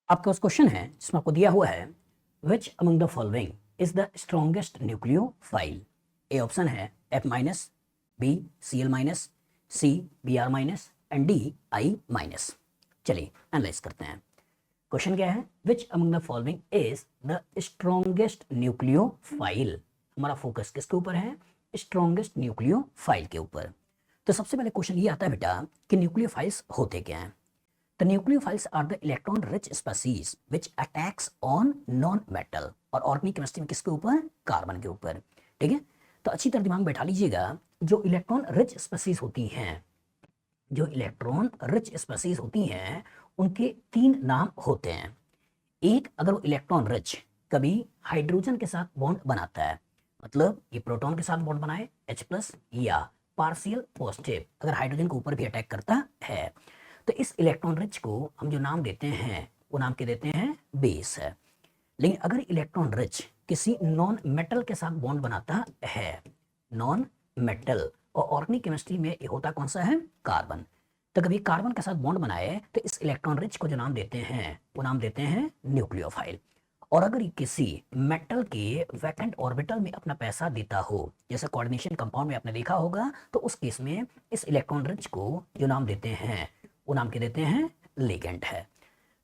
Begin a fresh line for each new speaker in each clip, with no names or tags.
आपके पास क्वेश्चन है जिसमें आपको दिया हुआ है which among the following is the strongest nucleophile. A option है F minus, B Cl minus, C Br minus and D I minus. चलिए एनालाइज करते हैं। क्वेश्चन क्या है, which among the following is the strongest nucleophile. हमारा focus किसके ऊपर है? स्ट्रॉन्गेस्ट न्यूक्लियोफाइल के ऊपर। तो सबसे पहले क्वेश्चन ये आता है बेटा कि न्यूक्लियोफाइल्स होते क्या हैं। The nucleophiles are the electron-rich species which attacks on non-metal। और ऑर्गेनिक केमिस्ट्री में किसके ऊपर? कार्बन के ऊपर। ठीक है, तो अच्छी तरह दिमाग में बैठा लीजिएगा। जो इलेक्ट्रॉन रिच स्पीसीज होती हैं, जो इलेक्ट्रॉन रिच स्पीसीज होती हैं, उनके 3 नाम होते हैं। एक, अगर वो इलेक्ट्रॉन रिच कभी हाइड्रोजन के साथ बॉन्ड बनाता है, मतलब ये प्रोटॉन के साथ बॉन्ड बनाए H+, या पार्शियल पॉजिटिव अगर हाइड्रोजन के ऊपर भी अटैक करता है, तो इस इलेक्ट्रॉन रिच को हम जो नाम देते हैं वो नाम के देते हैं बेस है। लेकिन अगर इलेक्ट्रॉन रिच किसी नॉन मेटल के साथ बॉन्ड बनाता है, नॉन मेटल, और ऑर्गेनिक केमिस्ट्री में ये होता कौन सा है? कार्बन। तो कभी कार्बन के साथ बॉन्ड बनाए तो इस इलेक्ट्रॉन रिच को जो नाम देते हैं वो नाम देते हैं न्यूक्लियोफाइल। और अगर ये किसी मेटल के वैकेंट ऑर्बिटल में अपना पैसा देता हो, जैसे कोऑर्डिनेशन कंपाउंड में आपने देखा होगा, तो उस केस में इस इलेक्ट्रॉन रिच को जो नाम देते हैं वो नाम के देते हैं लिगेंड है।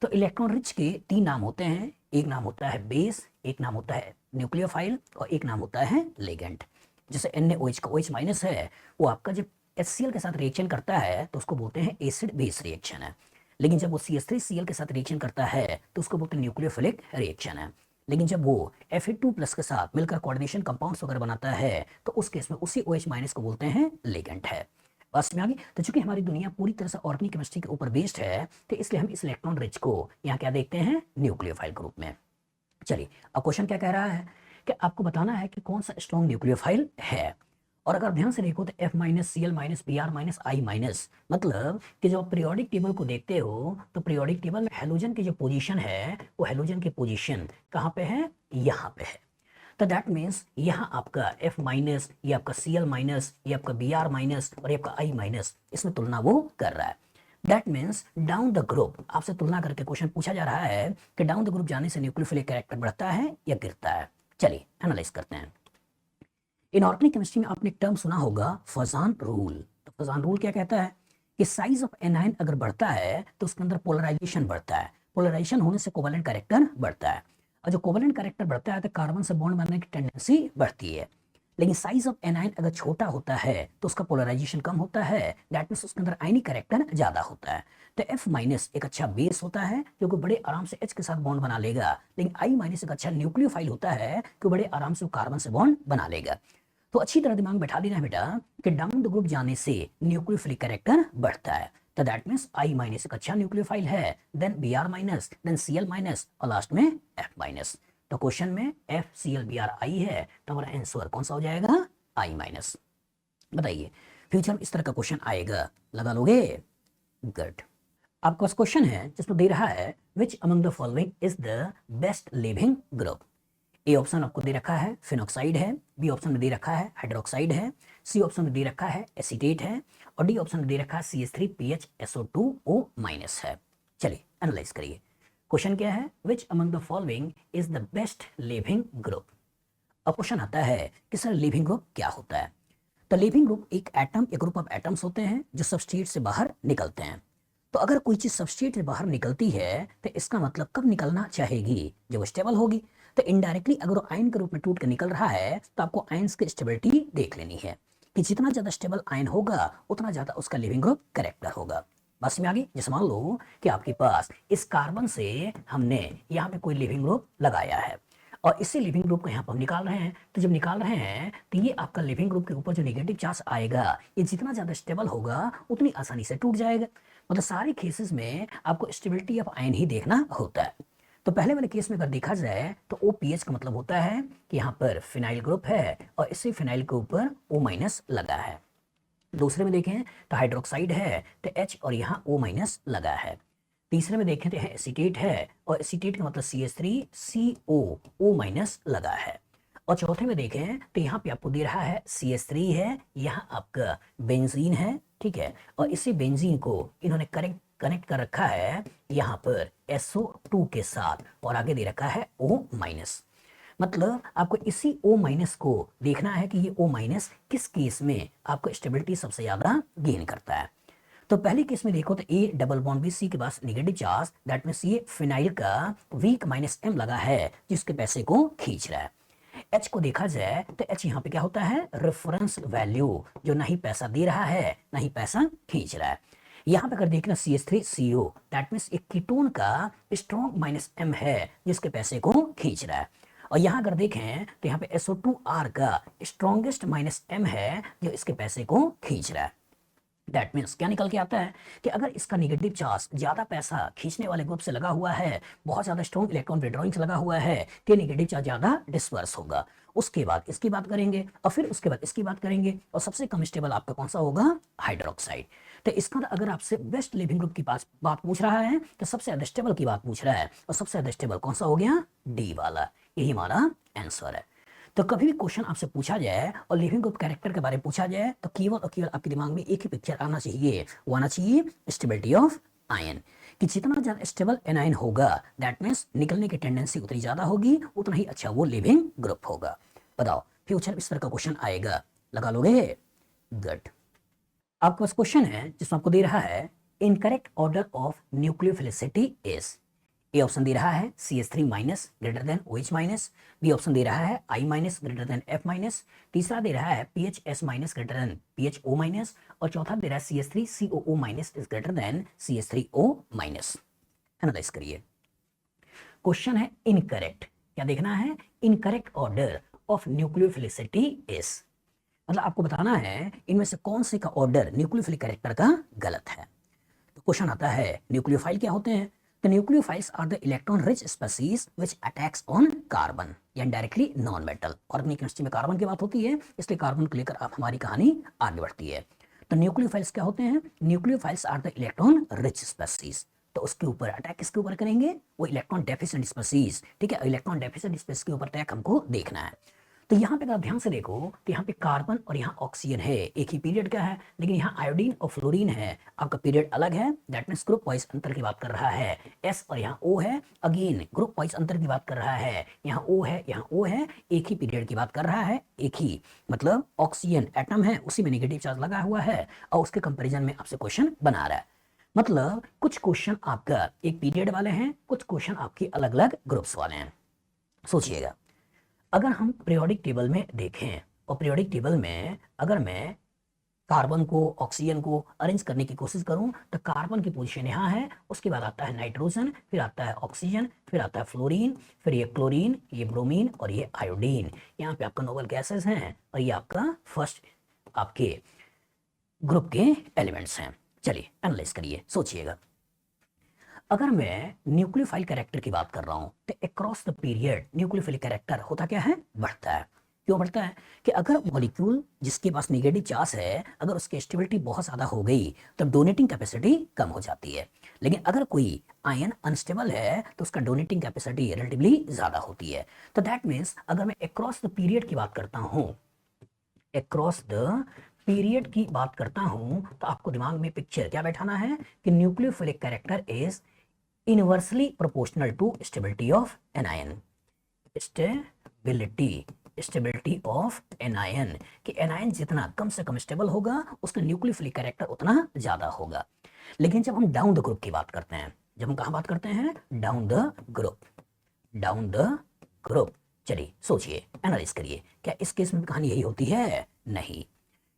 तो इलेक्ट्रॉन रिच के 3 नाम होते हैं। एक नाम होता है बेस, एक नाम होता है न्यूक्लियोफाइल, और एक नाम होता है लिगेंड। जैसे NaOH का OH माइनस है, वो आपका जब HCl के साथ रिएक्शन करता है तो उसको बोलते हैं एसिड बेस रिएक्शन है। लेकिन जब वो CH3Cl के साथ रिएक्शन करता है तो उसको बोलते हैं न्यूक्लियोफिलिक रिएक्शन है। लेकिन जब वो Fe2+ के साथ मिलकर कोऑर्डिनेशन कंपाउंड्स वगैरह बनाता है तो उस केस में उसी OH माइनस को बोलते हैं लिगेंड है। बस में आ गई। तो चूंकि हमारी दुनिया पूरी तरह से ऑर्गेनिक केमिस्ट्री के ऊपर बेस्ड है, तो इसलिए हम इस इलेक्ट्रॉन रिच को यहाँ क्या देखते हैं? न्यूक्लियोफाइल ग्रुप में। चलिए, अब क्वेश्चन क्या कह रहा है कि आपको बताना है कि कौन सा स्ट्रॉन्ग न्यूक्लियोफाइल है। और अगर ध्यान से देखो तो F minus, Cl minus, Br minus, I minus, मतलब कि जब आप पीरियोडिक टेबल को देखते हो तो पीरियोडिक टेबल में हैलोजन की जो पोजीशन है वो हैलोजन की पोजीशन कहाँ पे है? यहाँ पे है। तो दैट मीन्स यहाँ आपका F माइनस, ये आपका Cl माइनस, ये आपका Br माइनस और ये आपका I माइनस, इसमें तुलना वो कर रहा है। That means down the group आपसे तुलना करके क्वेश्चन पूछा जा रहा है कि डाउन द ग्रुप जाने से न्यूक्लियोफिलिक कैरेक्टर बढ़ता है या गिरता है। चलिए एनालाइज करते हैं। इनऑर्गेनिक केमिस्ट्री में आपने एक टर्म सुना होगा फजान रूल। तो फजान रूल क्या कहता है कि साइज ऑफ एनायन अगर बढ़ता है तो उसके अंदर पोलराइजेशन बढ़ता है, पोलराइजेशन होने से कोवेलेंट कैरेक्टर बढ़ता है, और जो कोवेलेंट कैरेक्टर बढ़ता है तो कार्बन से बॉन्ड बनने की टेंडेंसी बढ़ती है। लेकिन साइज ऑफ एनायन अगर छोटा होता है तो उसका पोलराइजेशन कम होता है, दैट मींस उसके अंदर आयनिक कैरेक्टर ज्यादा होता है। तो F माइनस एक अच्छा बेस होता है जो कि बड़े आराम से H के साथ बॉन्ड बना लेगा, लेकिन I माइनस एक अच्छा न्यूक्लियोफाइल होता है कि बड़े आराम से कार्बन से बॉन्ड बना लेगा। तो अच्छी तरह दिमाग में बैठा देना है बेटा कि डाउन द ग्रुप जाने से न्यूक्लियोफिलिक कैरेक्टर बढ़ता है। तो दैट मींस I माइनस एक अच्छा न्यूक्लियोफाइल है, then Br minus, then Cl minus और लास्ट में F माइनस। तो क्वेश्चन में F Cl Br I है, तो हमारा आंसर कौन सा हो जाएगा? I minus. बताइए फ्यूचर में इस तरह का क्वेश्चन आएगा, लगा लोगे? गुड। आपके पास क्वेश्चन है जिसमें दे रहा है which among the following is the best leaving group. A option आपको दे रखा है फिनॉक्साइड है, बी ऑप्शन में दे रखा है हाइड्रोक्साइड है, सी ऑप्शन में दे रखा है एसीटेट है, और डी ऑप्शन में दे रखा है CH3PHSO2O माइनस है। चलिए एनालाइज करिए। क्वेश्चन क्या है? Which among the following is the best leaving group. अब क्वेश्चन आता है कि सर लिविंग ग्रुप क्या होता है। तो लिविंग ग्रुप एक एटम, एक ग्रुप ऑफ एटम्स होते हैं जो सबस्ट्रेट से बाहर निकलते हैं। तो अगर कोई चीज सबस्ट्रेट से बाहर निकलती है तो इसका मतलब कब निकलना चाहेगी? जब वो स्टेबल होगी। तो इनडायरेक्टली अगर वो आयन के रूप में टूट कर निकल रहा है तो आपको आयंस की स्टेबिलिटी देख लेनी है कि जितना ज्यादा स्टेबल आयन होगा उतना ज्यादा उसका लिविंग ग्रुप कैरेक्टर होगा। बस में आगे, जैसे मान लो कि आपके पास इस कार्बन से हमने यहाँ पे कोई लिविंग ग्रुप लगाया है और इसी लिविंग ग्रुप को यहाँ पर हम निकाल रहे हैं। तो जब निकाल रहे हैं तो ये आपका लिविंग ग्रुप के ऊपर जो नेगेटिव चार्ज आएगा ये जितना ज्यादा स्टेबल होगा उतनी आसानी से टूट जाएगा। मतलब सारे केसेस में आपको स्टेबिलिटी ऑफ आयन ही देखना होता है। तो पहले वाले केस में अगर देखा जाए तो OPH का मतलब होता है कि यहाँ पर फिनाइल ग्रुप है और इसी फिनाइल के ऊपर O माइनस लगा है। दूसरे में देखें तो हाइड्रोक्साइड है तो H और यहाँ O माइनस लगा है। तीसरे में देखें तो एसीटेट है और एसीटेट का मतलब CH3CO O माइनस लगा है। और चौथे में देखें तो यहाँ पे आपको दे रहा है CH3 है, यहाँ आपका बेंजीन है, ठीक है, और इसी बेंजीन को इन्होंने कनेक्ट कर रखा है यहाँ पर SO2 के साथ और आगे दे रखा है O माइनस। मतलब आपको इसी O माइनस को देखना है कि ये O माइनस किस केस में आपको स्टेबिलिटी सबसे ज्यादा गेन करता है। तो पहले केस में देखो तो A double bond B C के पास नेगेटिव चार्ज, दैट मीन्स ये फिनाइल का वीक माइनस M लगा है जिसके पैसे को खींच रहा है। H को देखा जाए तो H यहाँ पे क्या होता है, रेफरेंस वैल्यू, जो ना ही पैसा दे रहा है ना ही पैसा खींच रहा है। यहाँ पे अगर देखना CH3CO, दैट मीन्स एक कीटोन का स्ट्रॉन्ग माइनस M है जिसके पैसे को खींच रहा है। और यहाँ अगर देखें तो यहाँ पे SO2R का स्ट्रॉन्गेस्ट माइनस M है जो इसके पैसे को खींच रहा है। दैट मीन्स क्या निकल के आता है कि अगर इसका नेगेटिव चार्ज ज्यादा पैसा खींचने वाले ग्रुप से लगा हुआ है, बहुत ज्यादा स्ट्रॉन्ग इलेक्ट्रॉन विड्रॉइंग से लगा हुआ है, तो नेगेटिव चार्ज ज्यादा डिस्पर्स होगा। उसके बाद इसकी बात करेंगे और फिर उसके बाद इसकी बात करेंगे और सबसे कम स्टेबल आपका कौन सा होगा, हाइड्रोक्साइड। तो इसका अगर आपसे बेस्ट लिविंग ग्रुप की बात पूछ रहा है तो सबसे ज्यादा स्टेबल की बात पूछ रहा है और सबसे ज्यादा स्टेबल कौन सा हो गया, डी वाला। यही हमारा आंसर है। तो कभी भी क्वेश्चन आपसे पूछा जाए और लिविंग ग्रुप कैरेक्टर के बारे में पूछा जाए तो केवल और केवल आपके दिमाग में एक ही पिक्चर आना चाहिए, वो आना चाहिए स्टेबिलिटी ऑफ आयन। कि जितना ज्यादा स्टेबल एनायन होगा दैट मीन्स निकलने की टेंडेंसी उतनी ज्यादा होगी, उतना ही अच्छा वो लिविंग ग्रुप होगा। बताओ फ्यूचर इस तरह का क्वेश्चन आएगा, लगा लोगे? गुड। आपके पास क्वेश्चन है जिसमें आपको दे रहा है incorrect order of nucleophilicity is. A option दे रहा है CH3 minus greater than OH minus, B option दे रहा है I minus greater than F minus, तीसरा दे रहा है PHS minus greater than PHO minus और चौथा दे रहा है CH3COO minus is greater than CH3O minus. Analyse करिए। क्वेश्चन है इनकरेक्ट, क्या देखना है, incorrect order of nucleophilicity is, मतलब आपको बताना है इनमें से कौन से का ऑर्डर न्यूक्लियोफिलिक कैरेक्टर का गलत है। तो क्वेश्चन आता है न्यूक्लियोफाइल क्या होते हैं। The nucleophiles are the electron-rich species which attacks on carbon या indirectly non-metal। ऑर्गेनिक केमिस्ट्री में कार्बन की बात होती है, इसलिए कार्बन को लेकर आप हमारी कहानी आगे बढ़ती है। तो न्यूक्लियोफाइल्स क्या होते हैं, nucleophiles are the electron rich species. तो उसके ऊपर अटैक किसके ऊपर करेंगे, वो इलेक्ट्रॉन डेफिशिएंट स्पेसीज। ठीक है, इलेक्ट्रॉन डेफिशिएंट स्पेसीज के ऊपर अटैक हमको देखना है। तो यहाँ पे अगर ध्यान से देखो तो यहाँ पे कार्बन और यहाँ ऑक्सीजन है, एक ही पीरियड का है, लेकिन यहाँ आयोडीन और फ्लोरीन है, आपका पीरियड अलग है। दैट मीन्स ग्रुप वाइज अंतर की बात कर रहा है। S और यहाँ O है, अगेन ग्रुप वाइज अंतर की बात कर रहा है। यहाँ O है, यहाँ O है, एक ही पीरियड की बात कर रहा है, एक ही मतलब ऑक्सीजन एटम है, उसी में नेगेटिव चार्ज लगा हुआ है और उसके कंपेरिजन में आपसे क्वेश्चन बना रहा है। मतलब कुछ क्वेश्चन आपका एक पीरियड वाले हैं, कुछ क्वेश्चन आपके अलग अलग ग्रुप्स वाले हैं। सोचिएगा, अगर हम पीरियोडिक टेबल में देखें और पीरियोडिक टेबल में अगर मैं कार्बन को ऑक्सीजन को अरेंज करने की कोशिश करूं तो कार्बन की पोजीशन यहाँ है, उसके बाद आता है नाइट्रोजन, फिर आता है ऑक्सीजन, फिर आता है फ्लोरीन, फिर ये क्लोरीन, ये ब्रोमीन और ये आयोडीन। यहाँ पे आपका नोबल गैसेस हैं और ये आपका फर्स्ट आपके ग्रुप के एलिमेंट्स हैं। चलिए एनालाइज करिए, सोचिएगा। अगर मैं न्यूक्लियोफाइल कैरेक्टर की बात कर रहा हूं तो across the period nucleophilic character होता क्या है, बढ़ता है। क्यों बढ़ता है कि अगर मॉलिक्यूल जिसके पास नेगेटिव चार्ज है, अगर उसकी स्टेबिलिटी बहुत ज्यादा हो गई तो डोनेटिंग कैपेसिटी कम हो जाती है। लेकिन अगर कोई आयन अनस्टेबल है तो उसका डोनेटिंग कैपेसिटी रिलेटिवली ज्यादा होती है। तो दैट मीन्स अगर मैं अक्रॉस द पीरियड की बात करता हूं, अक्रॉस द पीरियड की बात करता हूं तो आपको दिमाग में पिक्चर क्या बैठाना है कि nucleophilic character is inversely proportional to stability of anion. Stability of anion, कि एन आयन जितना कम से कम स्टेबल होगा उसका न्यूक्लियोफिलिक कैरेक्टर उतना ज्यादा होगा। लेकिन जब हम डाउन द ग्रुप की बात करते हैं, जब हम कहां बात करते हैं, down the group, down the group. चलिए सोचिए, एनालाइज करिए, क्या इस केस में कहानी यही होती है? नहीं,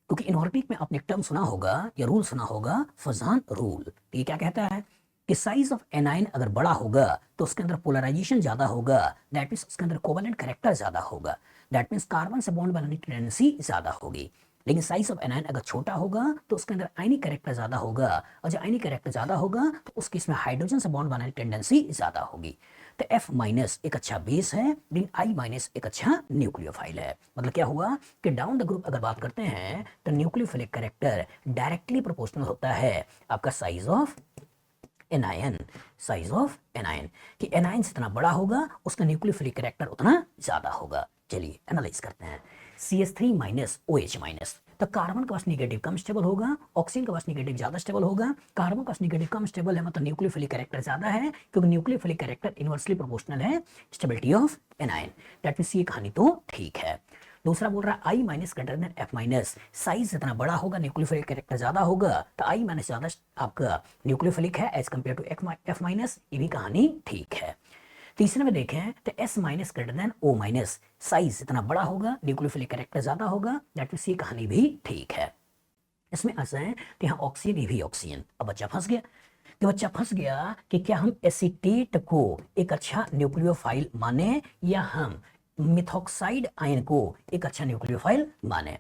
क्योंकि इनऑर्गेनिक में आपने एक टर्म सुना होगा या रूल सुना होगा, फजान रूल। ये क्या कहता है कि साइज ऑफ एनायन अगर बड़ा होगा तो उसके अंदर पोलराइजेशन ज्यादा होगा, दैट मींस उसके अंदर कोवेलेंट कैरेक्टर ज्यादा होगा, दैट मींस कार्बन से बॉन्ड बनाने की टेंडेंसी ज्यादा होगी। लेकिन साइज ऑफ एनायन अगर छोटा होगा तो उसके अंदर आयनिक कैरेक्टर ज्यादा होगा, और जब आयनिक कैरेक्टर ज्यादा होगा तो उसके इसमें हाइड्रोजन से बॉन्ड बनाने की टेंडेंसी ज्यादा होगी। तो F माइनस एक अच्छा बेस है, लेकिन I माइनस एक अच्छा न्यूक्लियोफाइल है। मतलब क्या हुआ कि डाउन द ग्रुप अगर बात करते हैं तो न्यूक्लियोफिलिक कैरेक्टर डायरेक्टली प्रोपोर्शनल होता है आपका size of anion, size of anion, कि एनायन जितना बड़ा होगा उसका न्यूक्लियोफिलिक कैरेक्टर उतना ज्यादा होगा। चलिए एनालाइज करते हैं। CH3 माइनस OH माइनस, तो कार्बन का पास नेगेटिव कम स्टेबल होगा, ऑक्सीजन का पास नेगेटिव ज्यादा स्टेबल होगा। कार्बन का पास नेगेटिव कम स्टेबल है मतलब न्यूक्लियोफिलिक कैरेक्टर ज्यादा है, क्योंकि न्यूक्लियोफिलिक कैरेक्टर इनवर्सली प्रोपोर्शनल है stability of anion. That means ये कहानी तो ठीक है। दूसरा बोल रहा है I minus greater than F minus, size जितना बड़ा होगा न्यूक्लियोफिलिक कैरेक्टर ज्यादा होगा, तो आई माइनस ज्यादा आपका न्यूक्लियोफिलिक है as compared to F minus, ये भी कहानी ठीक है। तीसरे में देखें तो S minus greater than O minus, size जितना बड़ा होगा न्यूक्लियोफिलिक कैरेक्टर ज्यादा होगा, दैट मींस ये कहानी भी ठीक है। इसमें ऐसा है कि यहाँ ऑक्सीजन, ये भी ऑक्सीजन। अब बच्चा फंस गया, कि बच्चा फंस गया कि क्या हम एसीटेट को एक अच्छा न्यूक्लियोफाइल माने या हम मिथॉक्साइड आयन को एक अच्छा न्यूक्लियोफाइल माने।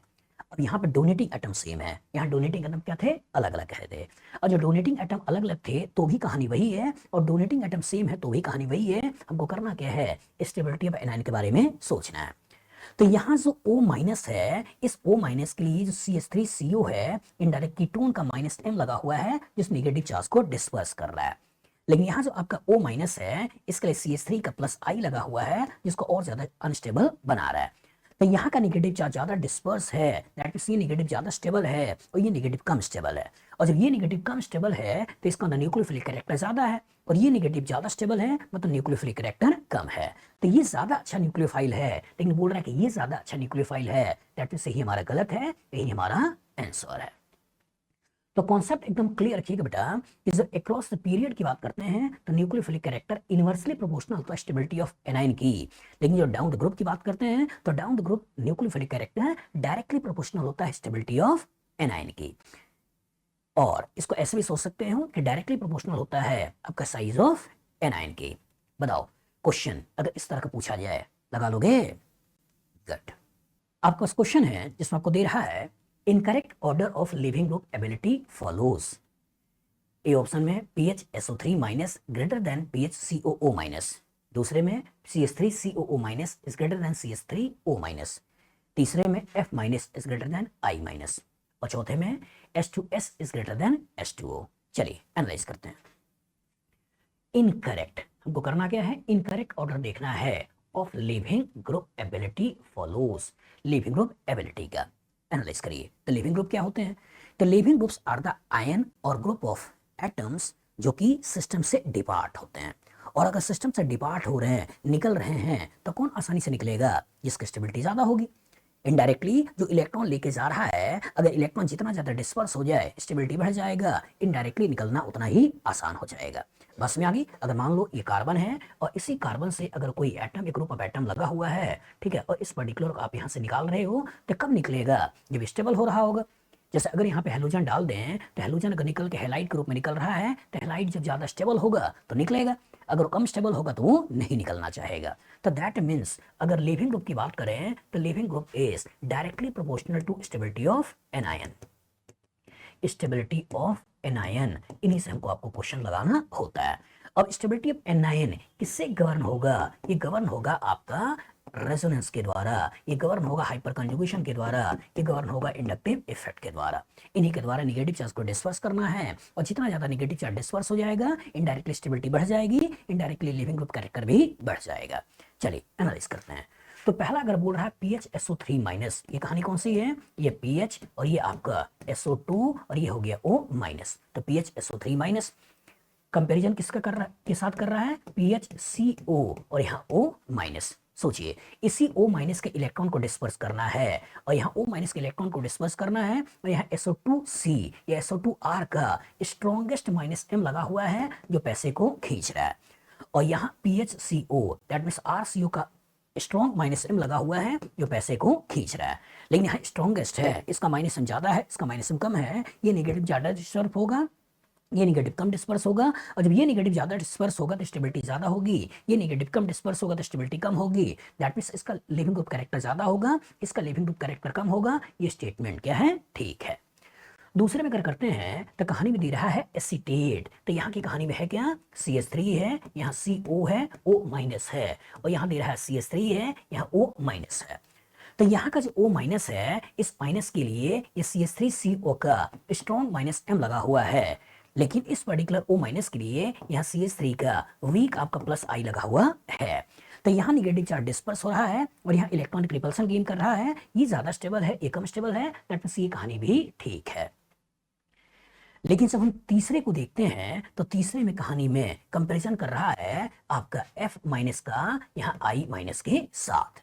अब यहाँ पे डोनेटिंग एटम सेम है, यहाँ डोनेटिंग एटम क्या थे, अलग अलग कह थे। और जो डोनेटिंग एटम अलग अलग थे तो भी कहानी वही है, और डोनेटिंग एटम सेम है तो भी कहानी वही है। हमको करना क्या है, स्टेबिलिटी ऑफ एनायन के बारे में सोचना है। तो यहाँ जो O माइनस है, इस O माइनस के लिए जो CH3CO है, इनडायरेक्ट कीटोन का माइनस M लगा हुआ है जिस नेगेटिव चार्ज को डिस्पर्स कर रहा है। लेकिन यहाँ जो आपका O माइनस है, इसके लिए CH3 का प्लस I लगा हुआ है जिसको और ज्यादा अनस्टेबल बना रहा है। तो यहाँ का नेगेटिव चार्ज ज्यादा डिस्पर्स है, दैट मींस ये नेगेटिव ज्यादा स्टेबल है और ये नेगेटिव कम स्टेबल है। और जब ये नेगेटिव कम स्टेबल है तो इसका अंदर न्यूक्लियोफिलिक कैरेक्टर ज्यादा है, और ये नेगेटिव ज्यादा स्टेबल है मतलब न्यूक्लियोफिलिक कैरेक्टर कम है। तो ये ज्यादा अच्छा न्यूक्लियोफाइल है, लेकिन बोल रहा है कि ये ज्यादा अच्छा न्यूक्लियोफाइल है, दैट मींस यही हमारा गलत है, यही हमारा आंसर है। तो कॉन्सेप्ट एकदम क्लियर रखिएगा बेटा कि जब अक्रॉस द पीरियड की बात करते हैं तो न्यूक्लियोफिलिक कैरेक्टर इनवर्सली प्रोपोर्शनल होता है स्टेबिलिटी ऑफ एनायन की, लेकिन जो डाउन द ग्रुप की बात करते हैं तो down the group nucleophilic character directly proportional होता है स्टेबिलिटी ऑफ एनायन की। और इसको ऐसे भी सोच सकते हो कि डायरेक्टली प्रोपोर्शनल होता है आपका साइज ऑफ एनायन की। बताओ क्वेश्चन अगर इस तरह का पूछा जाए लगा लोगे? गुड। आपका क्वेश्चन है जिसमें आपको दे रहा है incorrect order of leaving group ability follows. A option में PHSO3 minus greater then PHCOO minus, दूसरे में CH3COO minus is greater than CH3O minus, तीसरे में F minus is greater then I minus, और चौथे में H2S is greater then H2O। चलिए analyse करते हैं। इनकरेक्ट हमको करना क्या है, इनकरेक्ट ऑर्डर देखना है of leaving group ability follows, leaving group ability का एनालाइज करिए। तो लिविंग ग्रुप क्या होते हैं, तो leaving groups are the ion और ग्रुप ऑफ एटम्स जो कि सिस्टम से डिपार्ट होते हैं। और अगर सिस्टम से डिपार्ट हो रहे हैं, निकल रहे हैं, तो कौन आसानी से निकलेगा, जिसकी स्टेबिलिटी ज्यादा होगी। इनडायरेक्टली जो इलेक्ट्रॉन लेके जा रहा है, अगर इलेक्ट्रॉन जितना ज्यादा डिस्पर्स हो जाए स्टेबिलिटी बढ़ जाएगा, इनडायरेक्टली निकलना उतना ही आसान हो जाएगा। बस में आ गई। अगर मान लो ये कार्बन है और इसी कार्बन से अगर कोई एटम, एक ग्रुप ऑफ एटम लगा हुआ है, ठीक है, और इस पर्टिकुलर आप यहाँ से निकाल रहे हो, तो कब निकलेगा, जब स्टेबल हो रहा होगा। जैसे अगर यहाँ पे हेलोजन डाल दें तो हेलोजन अगर निकल के हेलाइड के रूप में निकल रहा है, तो हेलाइड जब ज्यादा स्टेबल होगा तो निकलेगा, अगर कम स्टेबल होगा तो वो नहीं निकलना चाहेगा। तो दैट मीन्स अगर लिविंग ग्रुप की बात करें तो leaving group is directly proportional to stability of anion. Stability of anion, इन्हीं से हमको आपको क्वेश्चन लगाना होता है। अब स्टेबिलिटी ऑफ एनायन किससे गवर्न होगा, ये गवर्न होगा आपका रेजोनेंस के द्वारा, ये गवर्न होगा हाइपर कंजुगेशन के द्वारा, ये गवर्न होगा इंडक्टिव इफेक्ट के द्वारा। इन्हीं के द्वारा नेगेटिव चार्ज को डिस्पर्स करना है, और जितना ज्यादा नेगेटिव चार्ज डिस्पर्स हो जाएगा इनडायरेक्टली स्टेबिलिटी बढ़ जाएगी, इनडायरेक्टली लिविंग ग्रुप कैरेक्टर भी बढ़ जाएगा। चलिए एनालाइज करते हैं। तो पहला अगर बोल रहा है PHSO3 माइनस, ये कहानी कौन सी है, ये PH और ये आपका SO2 और ये हो गया O माइनस। तो PHSO3 माइनस कंपैरिजन किसका कर रहा है, के साथ कर रहा है, PHCO और यहाँ O माइनस। सोचिए इसी O माइनस के इलेक्ट्रॉन को डिस्पर्स करना है, और यहाँ O माइनस के इलेक्ट्रॉन को डिस्पर्स करना है, और यहाँ SO2C या SO2R का स्ट्रॉन्गेस्ट माइनस M लगा हुआ है जो पैसे को खींच रहा है, और यहाँ PHCO दैट मीन्स RCO का स्ट्रॉन्ग माइनस M लगा हुआ है जो पैसे को खींच रहा है। लेकिन यहाँ स्ट्रॉन्गेस्ट है, इसका माइनस M ज्यादा है, इसका माइनस M कम है, ये नेगेटिव ज्यादा डिस्पर्स होगा, ये नेगेटिव कम डिस्पर्स होगा, और जब ये नेगेटिव ज्यादा डिस्पर्स होगा तो स्टेबिलिटी ज्यादा होगी, ये नेगेटिव कम डिस्पर्स होगा तो स्टेबिलिटी कम होगी। दैट मींस इसका लिविंग ग्रुप कैरेक्टर ज्यादा होगा, इसका लिविंग ग्रुप कैरेक्टर कम होगा। ये स्टेटमेंट क्या है, ठीक है। दूसरे में अगर करते हैं तो कहानी में दे रहा है एसीटेट, तो यहाँ की कहानी में है क्या, CH3 है, यहाँ CO है, O माइनस है, और यहाँ दे रहा है CH3 है, यहाँ O माइनस है। तो यहाँ का जो O माइनस है, इस माइनस के लिए ये CH3CO का स्ट्रॉन्ग माइनस M लगा हुआ है, लेकिन इस पर्टिकुलर O माइनस के लिए यहाँ CH3 का वीक आपका प्लस I लगा हुआ है। तो यहाँ निगेटिव चार्ज डिस्पर्स हो रहा है और यहाँ इलेक्ट्रॉनिक रिपल्सन गेन कर रहा है। ये ज्यादा स्टेबल है, ये कम स्टेबल है, दैट मींस ये कहानी भी ठीक है। लेकिन जब हम तीसरे को देखते हैं तो तीसरे में कहानी में कंपैरिजन कर रहा है आपका F माइनस का यहाँ I माइनस के साथ।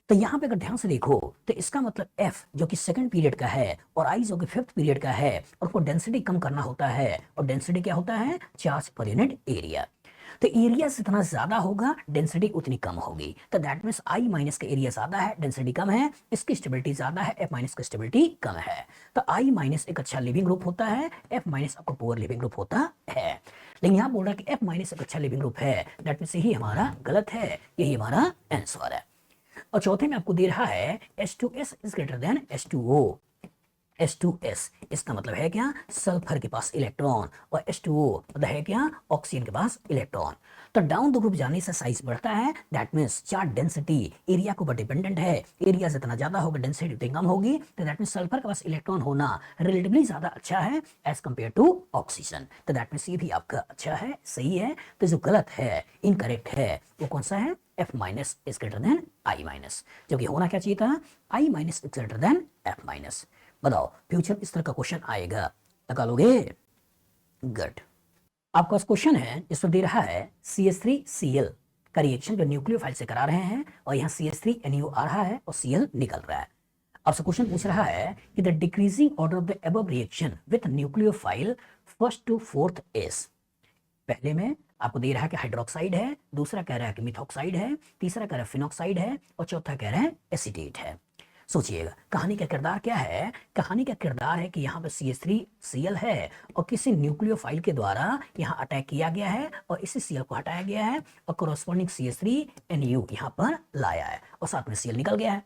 तो यहाँ पे अगर ध्यान से देखो तो इसका मतलब F जो कि सेकंड पीरियड का है और I जो कि फिफ्थ पीरियड का है, और उसको डेंसिटी कम करना होता है, और डेंसिटी क्या होता है, चार्ज पर यूनिट एरिया। तो एरिया जितना ज्यादा होगा डेंसिटी उतनी कम होगी। तो दैट मींस I माइनस का एरिया ज्यादा है, डेंसिटी कम है, इसकी स्टेबिलिटी ज्यादा है, F माइनस की स्टेबिलिटी कम है। तो I माइनस एक अच्छा लिविंग ग्रुप होता है, F माइनस आपका पुअर लिविंग ग्रुप होता है। लेकिन यहाँ बोल रहा है कि F माइनस एक अच्छा लिविंग ग्रुप है, दैट मींस यही हमारा गलत है, यही हमारा आंसर है। और चौथे में आपको दे रहा है H2S is greater then H2O। H2S इसका मतलब है क्या, सल्फर के पास इलेक्ट्रॉन, और H2O मतलब है क्या, ऑक्सीजन के पास इलेक्ट्रॉन। तो डाउन द ग्रुप जाने से साइज बढ़ता है, that means charge density area के ऊपर डिपेंडेंट है, एरिया जितना ज्यादा होगा डेंसिटी उतनी कम होगी। तो दैट मींस सल्फर के पास इलेक्ट्रॉन होना रिलेटिवली ज्यादा अच्छा है एज कंपेयर टू ऑक्सीजन। तो दैट मींस ये भी आपका अच्छा है, सही है। तो जो गलत है, इनकरेक्ट है, वो कौन सा है, F minus is greater then I minus, जबकि होना क्या चाहिए था, I minus is greater than F minus. बताओ फ्यूचर इस तरह का क्वेश्चन आएगा, लगा लोगे, गुड। आपका क्वेश्चन है इसमें दे रहा है CH3Cl का रिएक्शन जो न्यूक्लियोफाइल से करा रहे हैं, और यहाँ CH3NO आ रहा है और Cl निकल रहा है। आपसे क्वेश्चन पूछ रहा है कि the decreasing order of the above reaction with nucleophile first to fourth is. पहले में आपको दे रहा है कि हाइड्रोक्साइड है, दूसरा कह रहा है कि मिथॉक्साइड है, तीसरा कह रहा है फिनॉक्साइड है, और चौथा कह रहा है एसीटेट है। सोचिएगा कहानी का किरदार क्या है। कहानी का किरदार है कि यहाँ पे CH3Cl है और किसी न्यूक्लियोफाइल के द्वारा यहाँ अटैक किया गया है और इसी Cl को हटाया गया है और कोरोस्पोंडिंग CH3NU यहाँ पर लाया है और साथ में Cl निकल गया है।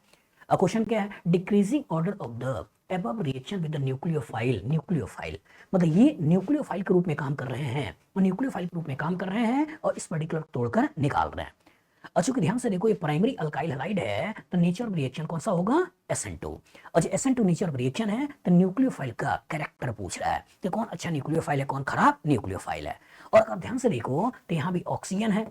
अब क्वेश्चन क्या है, decreasing order of the above reaction with the nucleophile. Nucleophile मतलब ये न्यूक्लियोफाइल के रूप में काम कर रहे हैं, और न्यूक्लियोफाइल के रूप में काम कर रहे हैं और इस पर्टिकुलर तोड़कर निकाल रहे हैं। अच्छा ध्यान से देखो, ये प्राइमरी अल्काइल हैलाइड है तो नेचर ऑफ रिएक्शन कौन सा होगा, SN2। और जो SN2 नेचर ऑफ रिएक्शन है तो न्यूक्लियोफाइल का कैरेक्टर पूछ रहा है कि कौन अच्छा न्यूक्लियोफाइल है, कौन खराब न्यूक्लियोफाइल है। और अगर ध्यान से देखो तो यहाँ भी ऑक्सीजन है,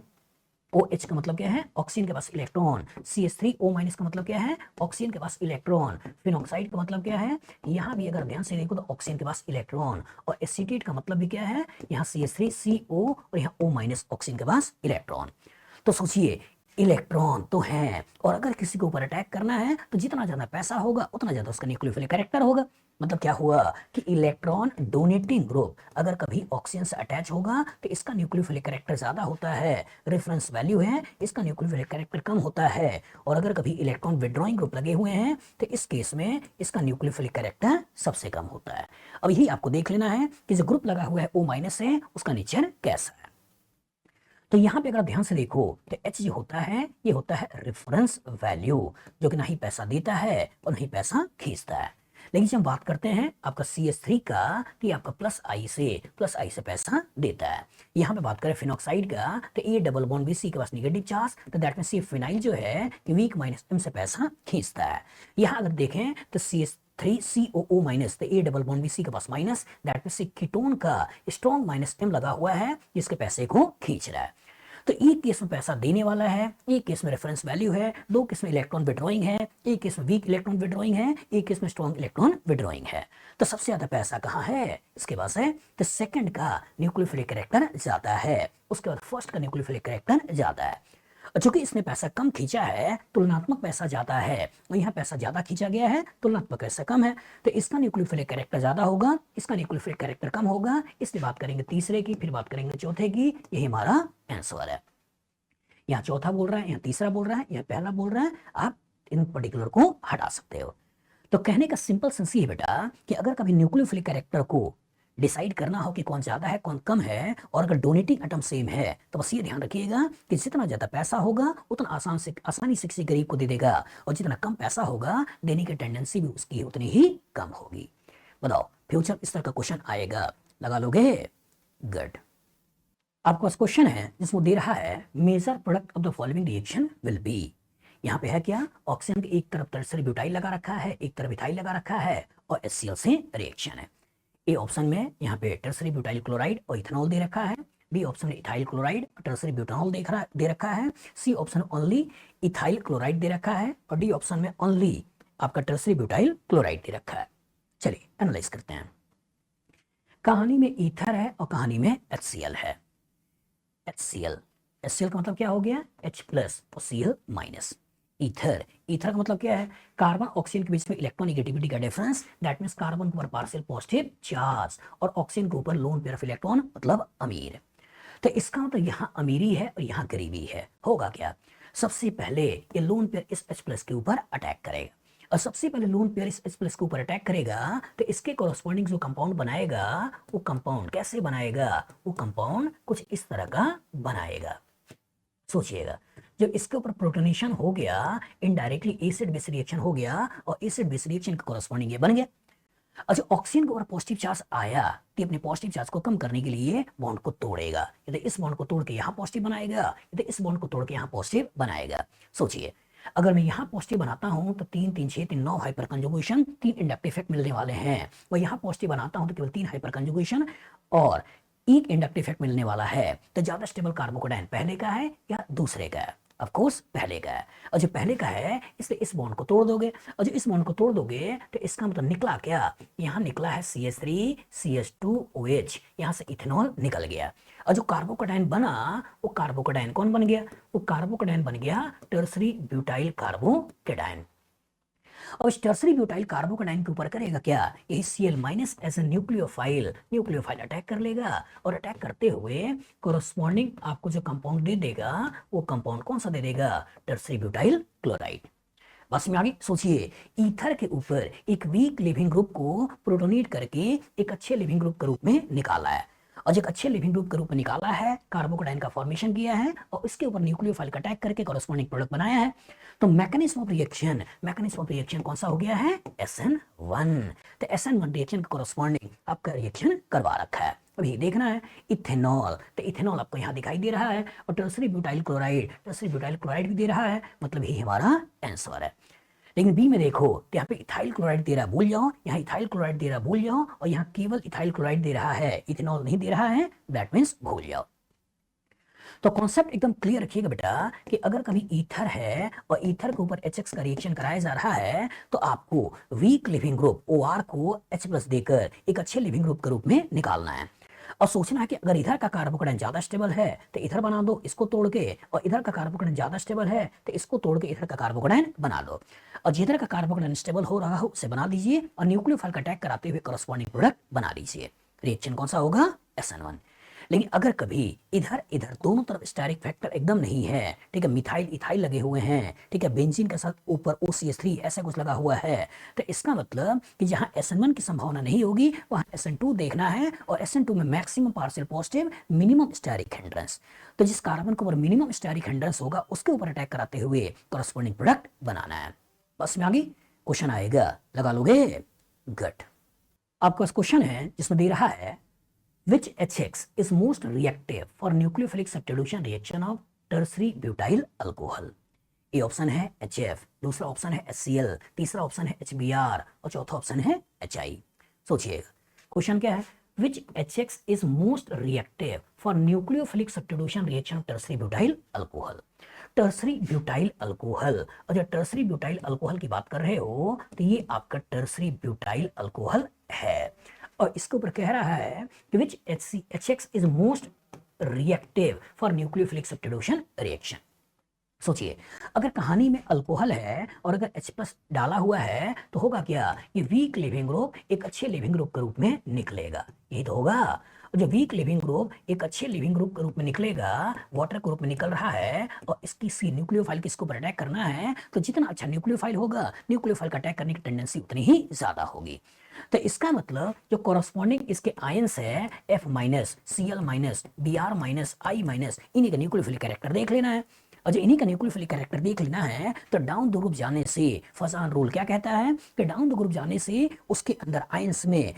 OH का मतलब क्या है, ऑक्सीजन के पास इलेक्ट्रॉन। CH3O माइनस का मतलब क्या है, ऑक्सीजन के पास इलेक्ट्रॉन। फिनॉक्साइड का मतलब क्या है, यहाँ भी अगर ध्यान से देखो तो ऑक्सीजन के पास इलेक्ट्रॉन। और एसीटेट का मतलब भी क्या है, यहाँ CH3CO और यहाँ O माइनस ऑक्सीजन के पास इलेक्ट्रॉन। तो सोचिए इलेक्ट्रॉन तो है, और अगर किसी के ऊपर अटैक करना है तो जितना ज्यादा पैसा होगा उतना ज्यादा उसका न्यूक्लियोफिलिक कैरेक्टर होगा। मतलब क्या हुआ कि इलेक्ट्रॉन डोनेटिंग ग्रुप अगर कभी ऑक्सीजन से अटैच होगा तो इसका न्यूक्लियोफिलिक कैरेक्टर ज्यादा होता है, रेफरेंस वैल्यू है, इसका न्यूक्लियोफिलिक कैरेक्टर कम होता है। और अगर कभी इलेक्ट्रॉन विड्रॉइंग ग्रुप लगे हुए हैं तो इस केस में इसका न्यूक्लियोफिलिक कैरेक्टर सबसे कम होता है। अब यही आपको देख लेना है कि जो ग्रुप लगा हुआ है O माइनस है उसका नेचर कैसा है। तो यहाँ पे अगर ध्यान से देखो तो H जो होता है ये होता है रेफरेंस वैल्यू, जो कि ना ही पैसा देता है और ना ही पैसा खींचता है। लेकिन जब बात करते हैं आपका CH3 का तो ये आपका प्लस आई से पैसा देता है। यहाँ पे बात करें फिनॉक्साइड का तो A double bond B, C के पास नेगेटिव चार्ज, तो दैट मींस ये फिनाइल जो है वीक माइनस एम से पैसा खींचता है। यहाँ अगर देखें तो CH3COO माइनस, तो A double bond B, C के पास माइनस, दैट मींस कीटोन का स्ट्रॉन्ग माइनस एम लगा हुआ है जिसके पैसे को खींच रहा है। तो एक केस में पैसा देने वाला है, एक केस में रेफरेंस वैल्यू है, दो केस में इलेक्ट्रॉन विड्रॉइंग है, एक केस में वीक इलेक्ट्रॉन विड्रॉइंग है, एक केस में स्ट्रॉन्ग इलेक्ट्रॉन विड्रॉइंग है। तो सबसे ज्यादा पैसा कहाँ है, इसके पास है। तो सेकंड का न्यूक्लियोफिलिक कैरेक्टर ज्यादा है, उसके बाद फर्स्ट का न्यूक्लियोफिलिक कैरेक्टर ज्यादा है। चूंकि इसने पैसा कम खींचा है तुलनात्मक पैसा ज्यादा है, और यहाँ पैसा ज्यादा खींचा गया है तुलनात्मक पैसा कम है, तो इसका न्यूक्लियोफिलिक कैरेक्टर ज्यादा होगा, इसका न्यूक्लियोफिलिक कैरेक्टर कम होगा। इसलिए बात करेंगे तीसरे की, फिर बात करेंगे चौथे की, यही हमारा आंसर है। यहाँ चौथा बोल रहा है, यहाँ तीसरा बोल रहा है, यहाँ पहला बोल रहा है, आप इन पर्टिकुलर को हटा सकते हो। तो कहने का सिंपल सेंस ये बेटा कि अगर कभी न्यूक्लियोफिलिक कैरेक्टर को डिसाइड करना हो कि कौन ज्यादा है कौन कम है, और अगर डोनेटिंग एटम सेम है तो बस ये ध्यान रखिएगा कि जितना ज्यादा पैसा होगा उतना आसानी से किसी गरीब को दे देगा, और जितना कम पैसा होगा देने की टेंडेंसी भी उसकी उतनी ही कम होगी। बताओ फ्यूचर इस तरह का क्वेश्चन आएगा, लगा लोगे, गुड। आपके पास क्वेश्चन है जिसमें दे रहा है major product of the following reaction will be. यहाँ पे है क्या, ऑक्सीजन के एक तरफ टर्सरी ब्यूटाइल लगा रखा है, एक तरफ इथाइल लगा रखा है, और HCl से रिएक्शन है। ए ऑप्शन में यहाँ पे टर्सरी ब्यूटाइल क्लोराइड और इथेनॉल दे रखा है, बी ऑप्शन में इथाइल क्लोराइड टर्सरी ब्यूटानॉल दे रखा है, C option only ethyl chloride दे रखा है और डी ऑप्शन में ओनली आपका टर्सरी ब्यूटाइल क्लोराइड दे रखा है। चलिए एनालाइज करते हैं। कहानी में ईथर है और कहानी में HCl है। HCl का मतलब क्या हो गया, H प्लस और Cl माइनस। ईथर का मतलब क्या है, कार्बन ऑक्सीजन के बीच में इलेक्ट्रोनिगेटिविटी का डिफरेंस, दैट मींस कार्बन के ऊपर पार्शियल पॉजिटिव चार्ज और ऑक्सीजन के ऊपर लोन पेयर ऑफ इलेक्ट्रॉन मतलब अमीर। तो इसका मतलब यहाँ अमीरी है और यहाँ गरीबी है। होगा क्या, सबसे पहले ये लोन पेयर इस H प्लस के ऊपर अटैक करेगा और सबसे पहले लोन पेयर इस H प्लस के ऊपर अटैक करेगा तो इसके कोरोस्पोंडिंग जो कंपाउंड बनाएगा वो कंपाउंड कैसे बनाएगा, वो कंपाउंड कुछ इस तरह का बनाएगा। सोचिएगा, जब इसके ऊपर प्रोटोनेशन हो गया, इनडायरेक्टली एसिड बेस रिएक्शन हो गया और एसिड बेस रिएक्शन के कोरोस्पोंडिंग ये बन गया। अच्छा, ऑक्सीजन के ऊपर पॉजिटिव चार्ज आया तो अपने पॉजिटिव चार्ज को कम करने के लिए बॉन्ड को तोड़ेगा, यदि इस बॉन्ड को तोड़ के यहाँ पॉजिटिव बनाएगा, यदि इस बॉन्ड को तोड़ के यहाँ पॉजिटिव बनाएगा। सोचिए, अगर मैं यहाँ पॉजिटिव बनाता हूं तो 3 3 6 3 9 हाइपर कंजुगेशन, 3 इंडक्टिव इफेक्ट मिलने वाले हैं। और यहाँ पॉजिटिव बनाता हूं तो केवल 3 हाइपर कंजुगेशन और एक इंडक्टिव इफेक्ट मिलने वाला है। तो ज्यादा स्टेबल कार्बोकेटायन पहले का है या दूसरे का है, ऑफ कोर्स पहले का है। और जो पहले का है इसलिए इस बॉन्ड को तोड़ दोगे, और जो इस बॉन्ड को तोड़ दोगे तो इसका मतलब निकला क्या, यहाँ निकला है CH3 CH2OH, यहाँ से इथेनॉल निकल गया। और जो कार्बोकेटायन बना वो कार्बोकेटायन कौन बन गया, वो कार्बोकेटायन बन गया टर्सरी ब्यूटाइल कार्बोकेटायन। और इस टर्सरी ब्यूटाइल कार्बोकेटायन के ऊपर करेगा क्या, यही Cl minus as a nucleophile attack कर लेगा और अटैक करते हुए कोरोस्पोंडिंग आपको जो कंपाउंड दे देगा वो कंपाउंड कौन सा दे देगा, टर्सरी ब्यूटाइल क्लोराइड। बस में आगे सोचिए, ईथर के ऊपर एक वीक लिविंग ग्रुप को प्रोटोनेट करके एक अच्छे लिविंग ग्रुप के रूप में निकाला है, और एक अच्छे लिविंग ग्रुप के रूप में निकाला है, कार्बोकेटायन का फॉर्मेशन किया है और इसके ऊपर न्यूक्लियोफाइल का अटैक करके कॉरेस्पॉन्डिंग प्रोडक्ट बनाया है। तो मैकेनिज्म ऑफ रिएक्शन कौन सा हो गया है, SN1। तो SN1 रिएक्शन के कॉरेस्पॉन्डिंग आपका रिएक्शन करवा रखा है। अभी देखना है इथेनॉल, तो इथेनॉल आपको यहाँ दिखाई दे रहा है और टर्सरी ब्यूटाइल क्लोराइड भी दे रहा है, मतलब यही हमारा आंसर है। लेकिन बी में देखो तो यहाँ पे इथाइल क्लोराइड दे रहा है, भूल जाओ, यहाँ इथाइल क्लोराइड दे रहा है, भूल जाओ, और यहाँ केवल इथाइल क्लोराइड दे रहा है, इथेनॉल नहीं दे रहा है, दैट मींस भूल जाओ। तो कॉन्सेप्ट एकदम क्लियर रखिएगा बेटा कि अगर कभी ईथर है और ईथर के ऊपर HX का रिएक्शन कराया जा रहा है तो आपको वीक लिविंग ग्रुप OR को H+ देकर एक अच्छे लिविंग ग्रुप के रूप में निकालना है और सोचना है कि अगर इधर का कार्बोकेटायन ज्यादा स्टेबल है तो इधर बना दो इसको तोड़ के, और इधर का कार्बोकेटायन ज्यादा स्टेबल है तो इसको तोड़ के इधर का कार्बोकेटायन बना दो, और जिधर का कार्बोकेटायन स्टेबल हो रहा हो उसे बना दीजिए और न्यूक्लियोफाइल का अटैक कराते हुए कॉरेस्पॉन्डिंग प्रोडक्ट बना दीजिए। रिएक्शन कौन सा होगा, SN1। लेकिन अगर कभी इधर इधर दोनों तरफ स्टेरिक फैक्टर एकदम नहीं है, ठीक है, मिथाइल इथाइल लगे हुए हैं, ठीक है, बेंजीन के साथ ऊपर OCH3 ऐसा कुछ लगा हुआ है, तो इसका मतलब कि जहां SN1 की संभावना नहीं होगी वहां SN2 देखना है, और SN2 में maximum partial positive minimum steric hindrance. तो जिस कार्बन के ऊपर मिनिमम स्टेरिक हिंड्रेंस होगा उसके ऊपर अटैक कराते हुए कॉरेस्पॉन्डिंग प्रोडक्ट बनाना है। बस में आगे क्वेश्चन आएगा, लगा लोगे, गुड। आपका क्वेश्चन है जिसमें दे रहा है which HX is most reactive for nucleophilic substitution reaction of tertiary butyl alcohol। A option है HF, दूसरा ऑप्शन है HCl, तीसरा ऑप्शन है HBr और चौथा ऑप्शन है HI। सोचिएगा क्वेश्चन क्या है, which HX is most reactive for nucleophilic substitution reaction of tertiary butyl alcohol। Tertiary butyl alcohol, और जब टर्सरी ब्यूटाइल अल्कोहल की बात कर रहे हो तो ये आपका टर्सरी ब्यूटाइल अल्कोहल है, और इसके ऊपर कह रहा है कि which HX is most reactive for nucleophilic substitution reaction। सोचिए, अगर कहानी में अल्कोहल है और अगर H+ डाला हुआ है तो होगा क्या, ये वीक लिविंग ग्रुप एक अच्छे लिविंग ग्रुप के रूप में निकलेगा, यही तो होगा। और जो वीक लिविंग ग्रुप एक अच्छे लिविंग ग्रुप के रूप में निकलेगा, वाटर के रूप में निकल रहा है और इसकी सी न्यूक्लियोफाइल किसके ऊपर अटैक करना है, तो जितना अच्छा न्यूक्लियोफाइल होगा न्यूक्लियोफाइल का अटैक करने की टेंडेंसी उतनी ही ज्यादा होगी। तो इसका मतलब जो कॉरेस्पॉन्डिंग इसके आयंस है F-, Cl-, Br-, I-, इन्हीं का न्यूक्लियोफिलिक कैरेक्टर देख लेना है, और जो इन्हीं का न्यूक्लियोफिलिक कैरेक्टर देख लेना है तो डाउन द ग्रुप जाने से फजान रूल क्या कहता है कि डाउन द ग्रुप जाने से उसके अंदर आयंस में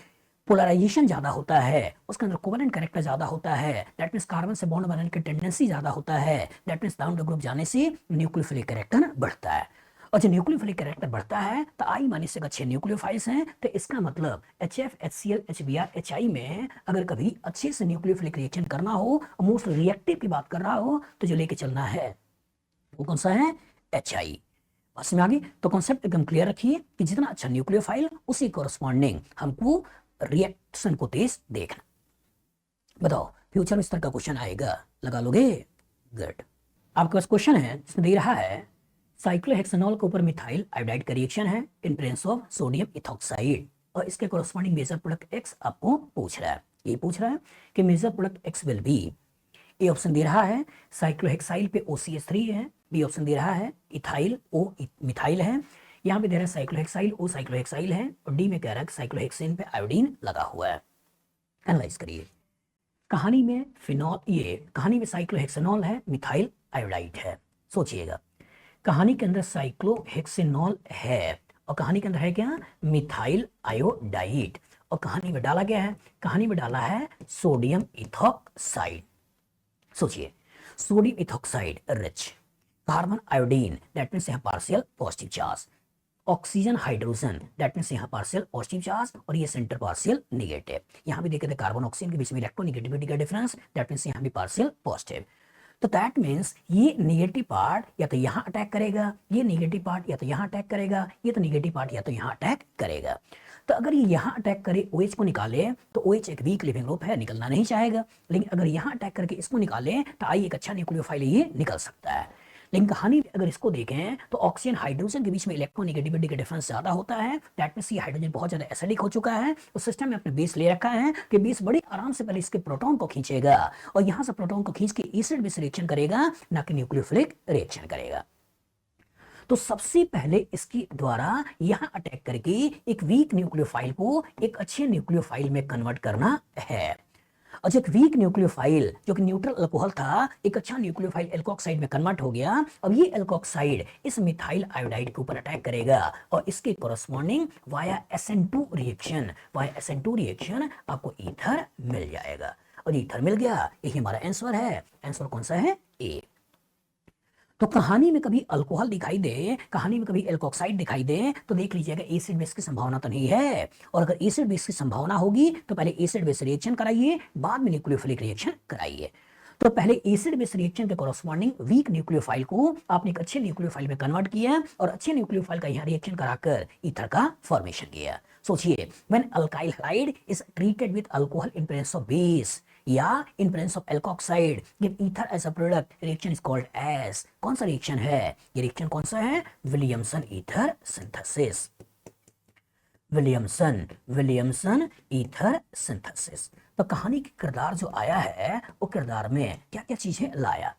पोलराइजेशन ज्यादा होता है, उसके अंदर कोवेलेंट कैरेक्टर ज्यादा होता है, दैट मींस कार्बन से बॉन्ड बनाने की टेंडेंसी ज्यादा होता है, that means down the group जाने से न्यूक्लियोफिलिक कैरेक्टर बढ़ता है। और जब न्यूक्लियोफिलिक कैरेक्टर बढ़ता है तो I माइनस से अच्छे न्यूक्लियोफाइल्स हैं, तो इसका मतलब HF, HCl, HBr, HI में अगर कभी अच्छे से न्यूक्लियोफिलिक रिएक्शन करना हो, मोस्ट रिएक्टिव की बात कर रहा हो, तो जो लेके चलना है वो कौन सा है? HI। बस में आ गई। तो कॉन्सेप्ट एकदम क्लियर रखिए कि जितना अच्छा न्यूक्लियोफाइल उसी कोरस्पॉन्डिंग हमको रिएक्शन को तेज देखना। बताओ फ्यूचर में इस तरह का क्वेश्चन आएगा, लगा लोगे? गुड। आपके पास क्वेश्चन है जिसमें दे रहा है साइक्लोहेक्सेनॉल के ऊपर मिथाइल आयोडाइड का रिएक्शन है इन प्रेजेंस ऑफ सोडियम इथॉक्साइड, और इसके कोरस्पॉन्डिंग मेजर प्रोडक्ट एक्स आपको पूछ रहा है। ये पूछ रहा है कि major product X will be, A option दे रहा है साइक्लोहेक्साइल पे OCH3 है, बी ऑप्शन दे रहा है इथाइल O मिथाइल है, यहाँ पे दे रहा है साइक्लोहेक्साइल O साइक्लोहेक्साइल है, और डी में कह रहा है साइक्लोहेक्सेन पे आयोडीन लगा हुआ है। एनालाइज करिए। कहानी में कहानी में साइक्लोहेक्सेनॉल है, मिथाइल आयोडाइड है। सोचिएगा, कहानी के अंदर साइक्लोहेक्सेनॉल है और कहानी के अंदर है क्या? Methyl iodide. और कहानी में डाला गया है, कहानी में डाला है सोडियम इथॉक्साइड। सोचिए, sodium ethoxide rich, carbon iodine that means यहाँ partial positive charge, oxygen hydrogen that means यहाँ पार्शियल पॉजिटिव चार्ज, और ये सेंटर पार्शियल नेगेटिव। यहाँ भी देखे थे कार्बन ऑक्सीजन के बीच में इलेक्ट्रोनेगेटिविटी का डिफरेंस, दैट मींस यहाँ भी पार्शियल पॉजिटिव। तो दैट मीन्स ये नेगेटिव पार्ट या तो यहाँ अटैक करेगा, ये नेगेटिव पार्ट या तो यहाँ अटैक करेगा, ये तो नेगेटिव पार्ट या तो यहाँ अटैक करेगा। तो अगर ये यहाँ अटैक करे, OH को निकाले, तो OH एक वीक लिविंग ग्रुप है, निकलना नहीं चाहेगा। लेकिन अगर यहाँ अटैक करके इसको निकाले तो I एक अच्छा न्यूक्लियोफाइल ये निकल सकता है। लेकिन कहानी में अगर इसको देखें तो ऑक्सीजन हाइड्रोजन के बीच में इलेक्ट्रोनेगेटिविटी का डिफरेंस ज्यादा होता है, दैट मींस ये हाइड्रोजन बहुत ज्यादा एसिडिक हो चुका है, उस सिस्टम में अपने बेस ले रखा है कि बेस बड़ी आराम से पहले इसके प्रोटॉन को खींचेगा और यहां से प्रोटॉन को खींच के एसिड बेस रिएक्शन करेगा, ना कि न्यूक्लियोफिलिक रिएक्शन करेगा। तो सबसे पहले इसके द्वारा यहां अटैक करके एक वीक न्यूक्लियोफाइल को एक अच्छे न्यूक्लियोफाइल में कन्वर्ट करना है। और जो एक वीक न्यूक्लियोफाइल जो कि न्यूट्रल अल्कोहल था, एक अच्छा न्यूक्लियोफाइल एल्कोक्साइड में कन्वर्ट हो गया। अब ये एल्कोक्साइड इस मिथाइल आयोडाइड के ऊपर अटैक करेगा और इसके कोरस्पॉन्डिंग वाया SN2 रिएक्शन आपको ईथर मिल जाएगा। और ईथर मिल गया, यही हमारा आंसर है। आंसर कौन सा है? ए। तो कहानी में कभी अल्कोहल दिखाई दे, कहानी में कभी एल्कोक्साइड दिखाई दे, तो देख लीजिएगा एसिड बेस की संभावना तो नहीं है। और अगर एसिड बेस की संभावना होगी तो पहले एसिड बेस रिएक्शन कराइए, बाद में न्यूक्लियोफिलिक रिएक्शन कराइए। तो पहले एसिड बेस रिएक्शन के कोरस्पॉन्डिंग वीक न्यूक्लियोफाइल को आपने एक अच्छे न्यूक्लियोफाइल में कन्वर्ट किया और अच्छे न्यूक्लियोफाइल का यहाँ रिएक्शन कराकर ईथर का फॉर्मेशन किया। सोचिए, when alkyl halide is treated with alcohol in presence of base या in presence of alkoxide give ether as a product, reaction is called as, कौन सा रिएक्शन है ये? रिएक्शन कौन सा है? Williamson ether synthesis. Williamson ether synthesis. तो कहानी के किरदार जो आया है वो किरदार में क्या क्या चीजें लाया?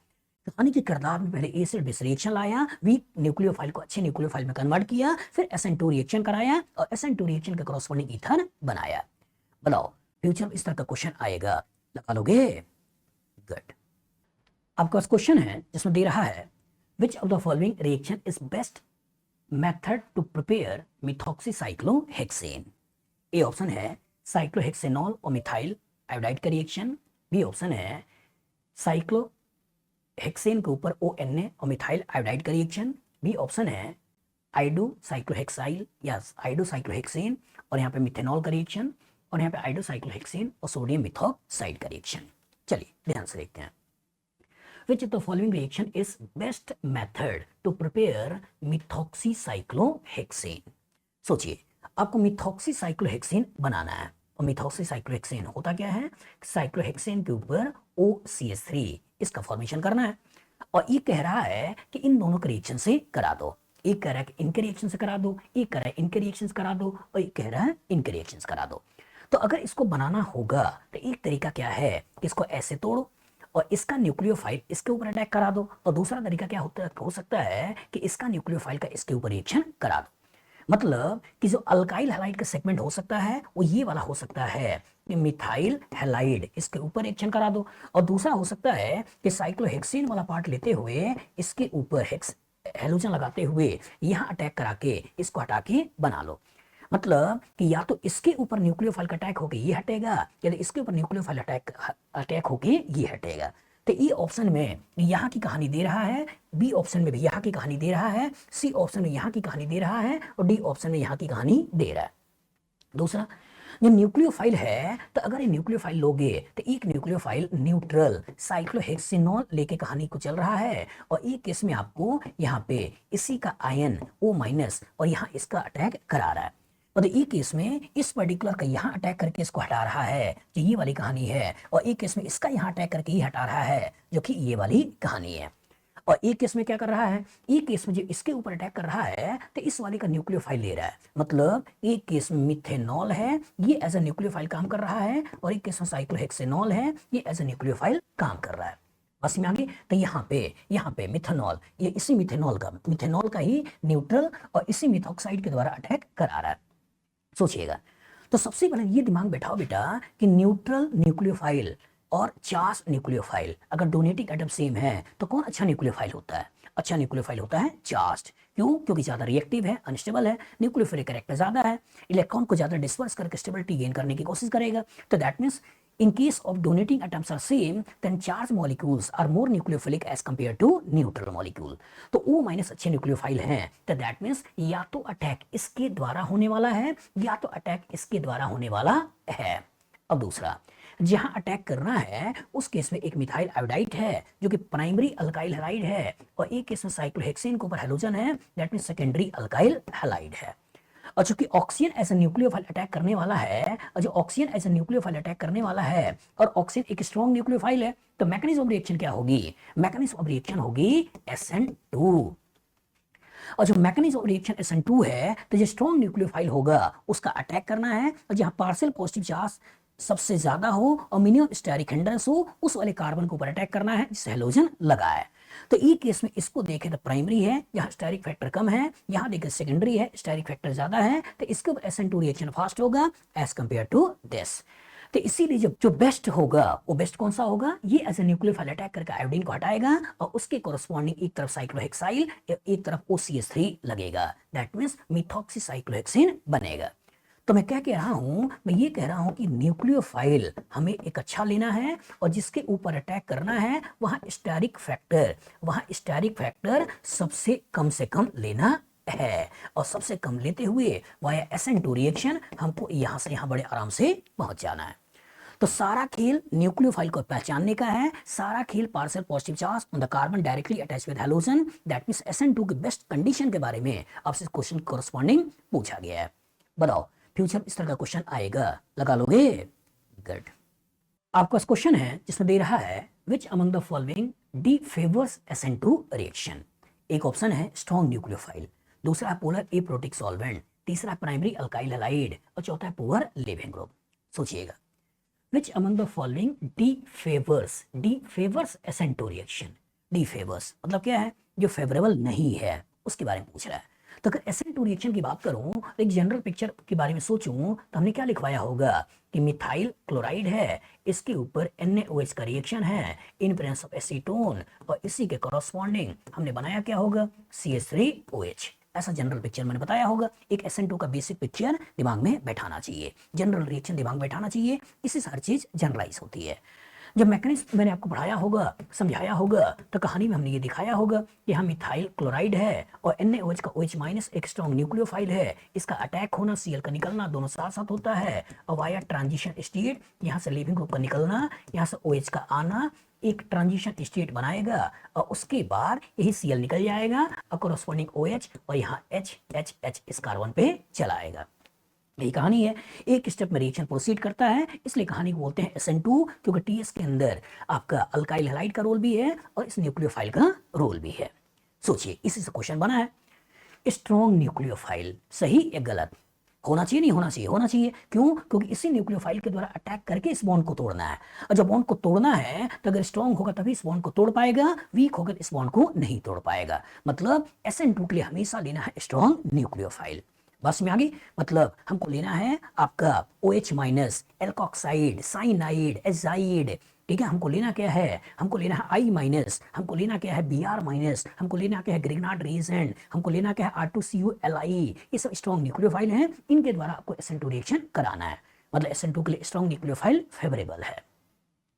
कहानी के किरदार में पहले एसिड बेस रिएक्शन लाया, वीक न्यूक्लियोफाइल को अच्छे न्यूक्लियोफाइल में कन्वर्ट किया, फिर SN2 रिएक्शन कराया और SN2 रिएक्शन के कोरस्पॉन्डिंग ईथर बनाया। बताओ फ्यूचर में इस तरह का क्वेश्चन आएगा, लगा लोगे? गुड। आपके पास क्वेश्चन है जिसमें दे रहा है which of the following reaction is best method to prepare methoxycyclohexane? A option है साइक्लोहेक्सेनॉल और मिथाइल आयोडाइड का रिएक्शन, बी ऑप्शन है साइक्लोहेक्सेन के ऊपर ONA और मिथाइल आयोडाइड का रिएक्शन, बी ऑप्शन है आइडोसाइक्लोहेक्साइल या आइडोसाइक्लोहेक्सेन और यहाँ पे मिथेनॉल का रिएक्शन, और यहाँ पे आइडोसाइक्लोहेक्सेन और सोडियम मिथॉक्साइड का रिएक्शन। चलिए ध्यान से देखते हैं। Which of the following reaction is best method to prepare methoxycyclohexane? सोचिए, आपको मिथॉक्सीसाइक्लोहेक्सेन बनाना है और मिथॉक्सीसाइक्लोहेक्सेन होता क्या है? साइक्लोहेक्सेन के ऊपर OCH3 इसका फॉर्मेशन करना है और ये कह रहा है कि इन दोनों के रिएक्शन से करा दो। एक कह रहा है कि इनके रिएक्शन से करा दो, एक कह रहा है इनके रिएक्शन से करा दो और एक कह रहा है इनके रिएक्शन से करा दो। तो अगर इसको बनाना होगा तो एक तरीका क्या है कि इसको ऐसे तोड़ो और इसका न्यूक्लियोफाइल इसके ऊपर अटैक करा दो, और दूसरा तरीका क्या हो सकता है कि इसका न्यूक्लियोफाइल का इसके ऊपर रिएक्शन करा दो। मतलब कि जो अल्काइल हैलाइड का सेगमेंट हो सकता है वो ये वाला हो सकता है कि मिथाइल हैलाइड इसके ऊपर रिएक्शन करा दो, और दूसरा हो सकता है कि साइक्लोहेक्सेन वाला पार्ट लेते हुए इसके ऊपर हेलोजन लगाते हुए यहाँ अटैक करा के इसको हटा के बना लो। मतलब कि या तो इसके ऊपर न्यूक्लियोफाइल का अटैक होके ये हटेगा या इसके ऊपर न्यूक्लियोफाइल अटैक होके ये हटेगा। तो ई ऑप्शन में यहाँ की कहानी दे रहा है, बी ऑप्शन में भी यहाँ की कहानी दे रहा है, सी ऑप्शन में यहाँ की कहानी दे रहा है और डी ऑप्शन में यहाँ की कहानी दे रहा है। दूसरा, जो न्यूक्लियोफाइल है, तो अगर ये न्यूक्लियोफाइल लोगे तो एक न्यूक्लियोफाइल न्यूट्रल साइक्लोहेक्सेनॉल लेके कहानी को चल रहा है और एक केस में आपको यहाँ पे इसी का आयन O- और यहाँ इसका अटैक करा रहा है। और एक केस में इस पर्टिकुलर का यहाँ अटैक करके इसको हटा रहा है, जो ये वाली कहानी है, और एक केस में इसका यहाँ अटैक करके ये हटा रहा है, जो कि ये वाली कहानी है। और एक केस में क्या कर रहा है, एक केस में जो इसके ऊपर अटैक कर रहा है तो इस वाले का न्यूक्लियोफाइल ले रहा है। मतलब एक केस में मिथेनॉल है, ये एज ए न्यूक्लियोफाइल काम कर रहा है, और एक केस में साइक्लोहेक्सेनॉल है, ये एज ए न्यूक्लियोफाइल काम कर रहा है। बस में आगे, तो यहाँ पे मिथेनॉल, ये इसी मिथेनॉल का ही न्यूट्रल और इसी मिथॉक्साइड के द्वारा अटैक करा रहा है। सोचिएगा, तो सबसे पहले ये दिमाग बैठाओ बेटा कि न्यूट्रल न्यूक्लियोफाइल और चार्ज न्यूक्लियोफाइल अगर डोनेटिंग एटम सेम है तो कौन अच्छा न्यूक्लियोफाइल होता है? अच्छा न्यूक्लियोफाइल होता है चार्ज। क्यों? क्योंकि ज्यादा रिएक्टिव है, अनस्टेबल है, न्यूक्लियोफिलिक कैरेक्टर ज्यादा है, इलेक्ट्रॉन को ज्यादा डिस्पर्स करके स्टेबिलिटी गेन करने की कोशिश करेगा। तो that means in case of donating atoms are same, then charged molecules are more nucleophilic as compared to neutral molecule. तो O- अच्छे न्यूक्लियोफाइल हैं, तो दैट मींस या तो अटैक इसके द्वारा होने वाला है या तो अटैक इसके द्वारा होने वाला है। अब दूसरा, जहां अटैक करना है उस केस में एक मिथाइल आयोडाइड है जो कि प्राइमरी अल्काइल हैलाइड है, और एक केस में साइक्लोहेक्सेन के ऊपर हैलोजन है, that means secondary alkyl halide है। और चूंकि oxygen as a nucleophile attack करने वाला है, और जो oxygen as a nucleophile attack करने वाला है और ऑक्सीजन एक स्ट्रॉन्ग न्यूक्लियोफाइल है, तो मैकेनिज्म ऑफ रिएक्शन क्या होगी? मैकेनिज्म ऑफ रिएक्शन होगी SN2। और जो मैकेनिज्म ऑफ रिएक्शन SN2 है, तो जो स्ट्रॉन्ग न्यूक्लियोफाइल होगा उसका अटैक करना है, और जहां पार्शियल पॉजिटिव चार्ज सबसे ज्यादा हो और मिनिमम स्टेरिक हिंड्रेंस हो, उस वाले कार्बन के ऊपर अटैक करना है जिससे हैलोजन लगा है। तो ई केस में इसको देखें तो प्राइमरी है, यहाँ स्टेरिक फैक्टर कम है, यहाँ देखें सेकेंडरी है, स्टेरिक फैक्टर ज्यादा है, तो इसके ऊपर SN2 रिएक्शन फास्ट होगा एज कंपेयर टू दिस। तो इसीलिए जब जो बेस्ट होगा वो बेस्ट कौन सा होगा? ये एज ए न्यूक्लियोफाइल अटैक करके आयोडीन को हटाएगा और उसके कोरस्पॉन्डिंग एक तरफ साइक्लोहेक्साइल, एक तरफ OCH3 लगेगा, दैट मींस मिथॉक्सीसाइक्लोहेक्सेन बनेगा। तो मैं क्या कह रहा हूं? मैं ये कह रहा हूं कि न्यूक्लियोफाइल हमें एक अच्छा लेना है और जिसके ऊपर अटैक करना है वहां स्टेरिक फैक्टर सबसे कम से कम लेना है, और सबसे कम लेते हुए वाया SN2 रिएक्शन हमको यहां से यहां बड़े आराम से पहुंच जाना है। तो सारा खेल न्यूक्लियोफाइल को पहचानने का है, सारा खेल partial positive charge on the carbon directly attach with halogen, that means SN2 की बेस्ट कंडीशन के बारे में आपसे क्वेश्चन कोरस्पॉन्डिंग पूछा गया है। बताओ फ्यूचर इस तरह का क्वेश्चन आएगा, लगा लोगे? गुड। आपका क्वेश्चन है जिसमें दे रहा है which among the following D favours SN2 reaction. एक ऑप्शन है स्ट्रॉन्ग न्यूक्लियोफाइल, दूसरा है पोलर एप्रोटिक सॉल्वेंट, तीसरा प्राइमरी अल्काइल हैलाइड और चौथा है पुअर लिविंग ग्रुप। सोचिएगा, विच among the following D favours SN2 reaction. D favours मतलब क्या है? जो फेवरेबल नहीं है उसके बारे में पूछ रहा है। तो अगर SN2 रिएक्शन की बात करूं, एक जनरल पिक्चर के बारे में सोचूं, तो हमने क्या लिखवाया होगा कि मिथाइल क्लोराइड है, इसके ऊपर NaOH का रिएक्शन है इन प्रेजेंस ऑफ एसीटोन, और इसी के कॉरस्पॉन्डिंग हमने बनाया क्या होगा? CH3OH। ऐसा जनरल पिक्चर मैंने बताया होगा। एक SN2 का बेसिक पिक्चर दिमाग में बैठाना चाहिए, जनरल रिएक्शन दिमाग में बैठाना चाहिए, इससे हर चीज जनरलाइज होती है। जब मैकेनिज्म मैंने आपको पढ़ाया होगा, समझाया होगा, तो कहानी में हमने ये दिखाया होगा कि यहाँ मिथाइल क्लोराइड है और NaOH का OH- एक स्ट्रॉन्ग न्यूक्लियोफाइल है, इसका अटैक होना, Cl का निकलना दोनों साथ साथ होता है, और वाया ट्रांजिशन स्टेट यहाँ से लिविंग ग्रुप का निकलना, यहाँ से OH का आना, एक ट्रांजिशन स्टेट बनाएगा और उसके बाद यही Cl निकल जाएगा और कोरस्पॉन्डिंग OH और यहाँ H इस कार्बन पे चलाएगा। यही कहानी है। एक स्टेप में रिएक्शन प्रोसीड करता है, इसलिए कहानी को बोलते हैं SN2, क्योंकि TS के अंदर आपका अल्काइल हैलाइड का रोल भी है और इस न्यूक्लियोफाइल का रोल भी है। सोचिए, इसी से क्वेश्चन बना है। स्ट्रॉन्ग न्यूक्लियोफाइल सही या गलत? होना चाहिए नहीं होना चाहिए? होना चाहिए। क्यों? क्योंकि इसी न्यूक्लियोफाइल के द्वारा अटैक करके इस बॉन्ड को तोड़ना है, और जब बॉन्ड को तोड़ना है तो अगर स्ट्रॉन्ग होगा तभी इस बॉन्ड को तोड़ पाएगा, वीक होगा इस बॉन्ड को नहीं तोड़ पाएगा। मतलब SN2 के लिए हमेशा लेना है स्ट्रॉन्ग न्यूक्लियोफाइल। बस में आगे, मतलब हमको लेना है आपका OH- एल्कोक्साइड, साइनाइड, एजाइड, ठीक है। हमको लेना क्या है? हमको लेना है I-, हमको लेना क्या है? Br-, हमको लेना क्या है? ग्रिग्नार्ड रिएजेंट, हमको लेना क्या है? R2CuLi। ये सब स्ट्रॉन्ग न्यूक्लियोफाइल हैं, इनके द्वारा आपको SN2 रिएक्शन कराना है। मतलब SN2 के लिए स्ट्रॉन्ग न्यूक्लियोफाइल फेवरेबल है।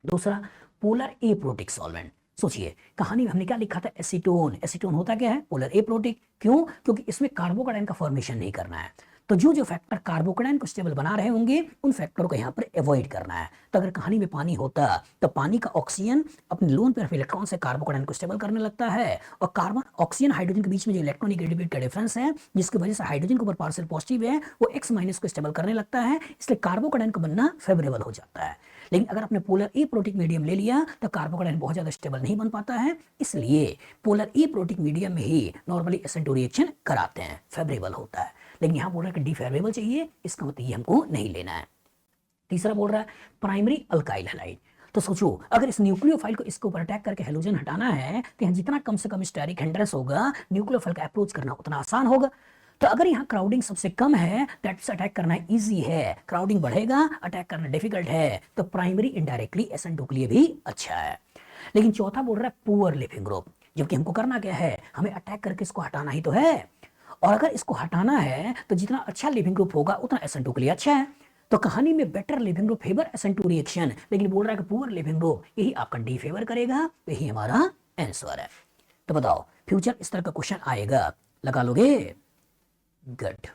दूसरा, पोलर एप्रोटिक सॉल्वेंट। सोचिए कहानी में हमने क्या लिखा था, एसीटोन। एसीटोन होता क्या है, पोलर एप्रोटिक। क्यों? क्योंकि इसमें कार्बोकेटाइन का फॉर्मेशन नहीं करना है। तो जो जो फैक्टर कार्बोकेटाइन को स्टेबल बना रहे होंगे उन फैक्टर को यहाँ पर अवॉइड करना है। तो अगर कहानी में पानी होता तो पानी का ऑक्सीजन अपने लोन पेयर ऑफ इलेक्ट्रॉन से कार्बोकेटाइन को स्टेबल करने लगता है, और कार्बन ऑक्सीजन हाइड्रोजन के बीच में जो इलेक्ट्रॉनिक का डिफरेंस है, जिसकी वजह से हाइड्रोजन के ऊपर पार्शियल पॉजिटिव है, वो X माइनस को स्टेबल करने लगता है, इसलिए कार्बोकेटाइन का बनना फेवरेबल हो जाता है। लेकिन अगर आपने पोलर एप्रोटिक मीडियम ले लिया तो कार्बोकेटाइन बहुत ज्यादा स्टेबल नहीं बन पाता है, इसलिए पोलर एप्रोटिक मीडियम में ही नॉर्मली SN2 रिएक्शन कराते हैं, फेवरेबल होता है। लेकिन यहां बोल रहा है कि डिफेवरेबल चाहिए, इसका मतलब ये हमको नहीं लेना है। तीसरा बोल रहा है प्राइमरी अल्काइल हैलाइड। तो सोचो अगर इस न्यूक्लियोफाइल को इसके ऊपर अटैक करके हेलोजन हटाना है तो यहाँ जितना कम से कम स्टेरिक हिंड्रेंस होगा न्यूक्लियोफाइल का अप्रोच करना उतना आसान होगा। तो अगर यहाँ क्राउडिंग सबसे कम है, दैट से अटैक करना इजी है, क्राउडिंग बढ़ेगा अटैक करना डिफिकल्ट है, तो प्राइमरी इनडायरेक्टली SN2 के लिए भी अच्छा है। लेकिन चौथा बोल रहा है पुअर लिविंग ग्रुप, जबकि हमको करना क्या है, हमें अटैक करके इसको हटाना ही तो है, और अगर इसको हटाना है तो जितना अच्छा लिविंग ग्रुप होगा उतना SN2 के लिए अच्छा है। तो कहानी में better leaving group favour SN2 reaction, लेकिन बोल रहा है कि पुअर लिविंग ग्रुप यही आपका डी फेवर करेगा, यही हमारा आंसर है। तो बताओ फ्यूचर इस तरह का क्वेश्चन आएगा, लगा लोगे? गुड।